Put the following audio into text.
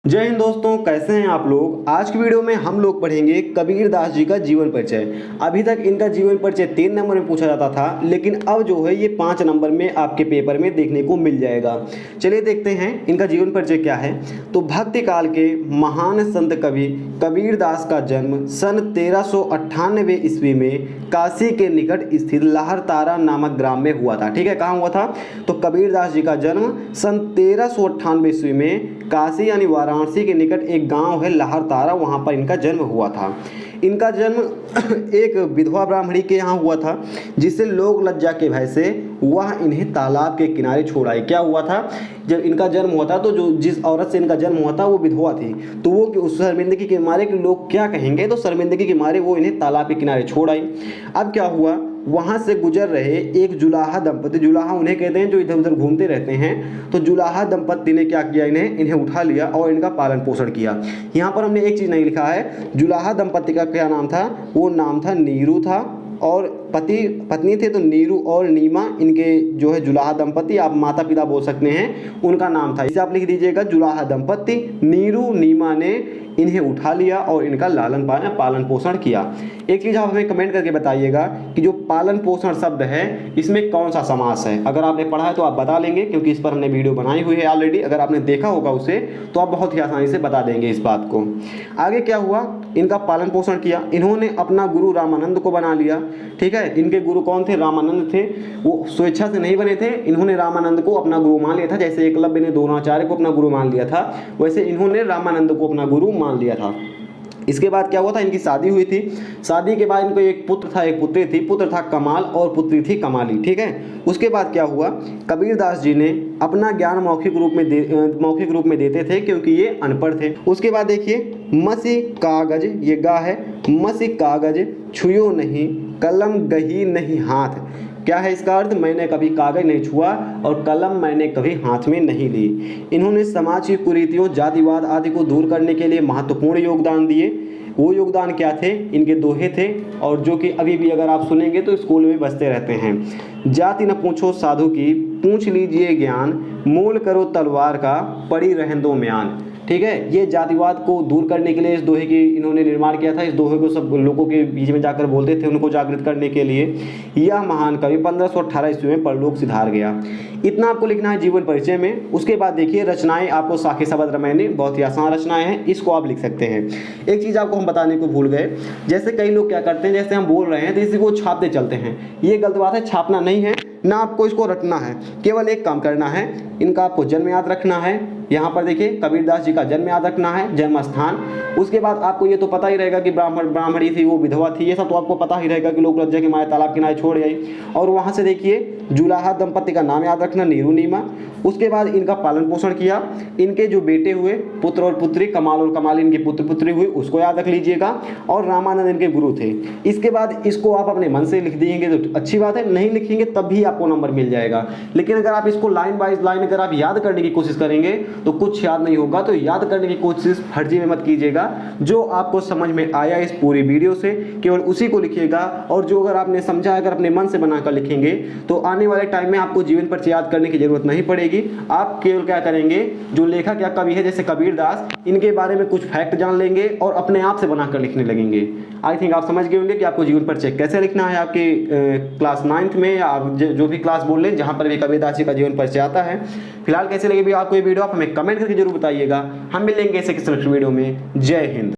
जय हिंद दोस्तों, कैसे हैं आप लोग। आज की वीडियो में हम लोग पढ़ेंगे कबीर दास जी का जीवन परिचय। अभी तक इनका जीवन परिचय 3 नंबर में पूछा जाता था, लेकिन अब जो है ये 5 नंबर में आपके पेपर में देखने को मिल जाएगा। चलिए देखते हैं इनका जीवन परिचय क्या है। तो भक्ति काल के महान संत कवि कबीर दास का जन्म सन 1398 ईस्वी में काशी के निकट स्थित लाहरतारा नामक ग्राम में हुआ था। ठीक है, कहाँ हुआ था? तो कबीर दास जी का जन्म सन 1398 ईस्वी में काशी यानी वाराणसी के निकट एक गांव है लाहरतारा, वहां पर इनका जन्म हुआ था। इनका जन्म एक विधवा ब्राह्मणी के यहाँ हुआ था, जिससे लोक लज्जा के भय से वह इन्हें तालाब के किनारे छोड़ आई। क्या हुआ था? जब इनका जन्म हुआ था तो जो जिस औरत से इनका जन्म हुआ था वो विधवा थी, तो वो उस शर्मिंदगी के मारे कि लोग क्या कहेंगे, तो शर्मिंदगी के मारे वो इन्हें तालाब के किनारे छोड़ आई। अब क्या हुआ, वहाँ से गुजर रहे एक जुलाहा दंपति, जुलाहा उन्हें कहते हैं जो इधर उधर घूमते रहते हैं, तो जुलाहा दंपति ने क्या किया, इन्हें उठा लिया और इनका पालन पोषण किया। यहाँ पर हमने एक चीज़ नहीं लिखा है, जुलाहा दंपति का क्या नाम था? वो नाम था नीरू था, और पति पत्नी थे तो नीरू और नीमा, इनके जो है जुलाहा दंपति, आप माता पिता बोल सकते हैं, उनका नाम था। इसे आप लिख दीजिएगा, जुलाहा दंपति नीरू नीमा ने इन्हें उठा लिया और इनका लालन पालन पोषण किया। एक चीज़ आप हमें कमेंट करके बताइएगा कि जो पालन पोषण शब्द है इसमें कौन सा समास है। अगर आपने पढ़ा है तो आप बता लेंगे, क्योंकि इस पर हमने वीडियो बनाई हुई है ऑलरेडी। अगर आपने देखा होगा उसे तो आप बहुत ही आसानी से बता देंगे इस बात को। आगे क्या हुआ, इनका पालन पोषण किया, इन्होंने अपना गुरु रामानंद को बना लिया। ठीक है, इनके गुरु कौन थे? रामानंद थे। वो स्वेच्छा से नहीं बने थे, इन्होंने रामानंद को अपना गुरु मान लिया था। जैसे एकलव्य ने द्रोणाचार्य को अपना गुरु मान लिया था, वैसे इन्होंने रामानंद को अपना गुरु मान लिया था। इसके बाद क्या हुआ था, इनकी शादी हुई थी। शादी के बाद इनको एक पुत्र था, एक पुत्री थी। पुत्र था कमाल और पुत्री थी कमाली। ठीक है, उसके बाद क्या हुआ, कबीर दास जी ने अपना ज्ञान मौखिक रूप में देते थे, क्योंकि ये अनपढ़ थे। उसके बाद देखिए, मसी कागज, ये गा है, मसी कागज छुयो नहीं, कलम गही नहीं हाथ। क्या है इसका अर्थ? मैंने कभी कागज नहीं छुआ और कलम मैंने कभी हाथ में नहीं ली। इन्होंने समाज की कुरीतियों, जातिवाद आदि को दूर करने के लिए महत्वपूर्ण योगदान दिए। वो योगदान क्या थे? इनके दोहे थे, और जो कि अभी भी अगर आप सुनेंगे तो स्कूल में बजते रहते हैं। जाति न पूछो साधु की, पूछ लीजिए ज्ञान, मोल करो तलवार का, पड़ी रहन दो म्यान। ठीक है, ये जातिवाद को दूर करने के लिए इस दोहे की इन्होंने निर्माण किया था। इस दोहे को सब लोगों के बीच में जाकर बोलते थे, उनको जागृत करने के लिए। यह महान कवि 1518 ईस्वी में परलोक सिधार गया। इतना आपको लिखना है जीवन परिचय में। उसके बाद देखिए रचनाएं, आपको साखे शबद रामायणी, बहुत ही आसान रचनाएं हैं, इसको आप लिख सकते हैं। एक चीज़ आपको हम बताने को भूल गए, जैसे कई लोग क्या करते हैं, जैसे हम बोल रहे हैं तो इसी को छापते चलते हैं। ये गलत बात है, छापना नहीं है ना, आपको इसको रटना है। केवल एक काम करना है, इनका आपको जन्म याद रखना है। यहाँ पर देखिए कबीर दास जी का जन्म याद रखना है, जन्म स्थान। उसके बाद आपको ये तो पता ही रहेगा कि ब्राह्मणी थी, वो विधवा थी, ये सब तो आपको पता ही रहेगा कि लोक लज्जा के मारे तालाब किनारे छोड़ गई। और वहाँ से देखिए जुलाहा दंपति का नाम याद रखना, नीरू नीमा। उसके बाद इनका पालन पोषण किया। इनके जो बेटे हुए, पुत्र और पुत्री, कमाल और कमाली इनकी पुत्र पुत्री हुई, उसको याद रख लीजिएगा। और रामानंद इनके गुरु थे। इसके बाद इसको आप अपने मन से लिख देंगे तो अच्छी बात है, नहीं लिखेंगे तब भी आपको नंबर मिल जाएगा। लेकिन अगर आप इसको लाइन बाइज लाइन अगर आप याद करने की कोशिश करेंगे तो कुछ याद नहीं होगा। तो याद करने की कोशिश फर्जी में मत कीजिएगा। जो आपको समझ में आया इस पूरी वीडियो से केवल उसी को लिखिएगा, और जो अगर आपने समझा अगर अपने मन से बनाकर लिखेंगे तो आने वाले टाइम में आपको जीवन पर याद करने की जरूरत नहीं पड़ेगी। आप केवल क्या करेंगे, जो लेखक या कवि है जैसे कबीर दास, इनके बारे में कुछ फैक्ट जान लेंगे और अपने आप से बनाकर लिखने लगेंगे। आई थिंक आप समझ गए होंगे कि आपको जीवन परिचय कैसे लिखना है। आपके क्लास 9th में या आप जो भी क्लास बोल लें जहाँ पर भी कबीर दास जी का जीवन परिचय आता है। फिलहाल कैसे लगे भी आपको ये वीडियो, आप हमें कमेंट करके जरूर बताइएगा। हम मिलेंगे ऐसे किसी नेक्स्ट वीडियो में। जय हिंद।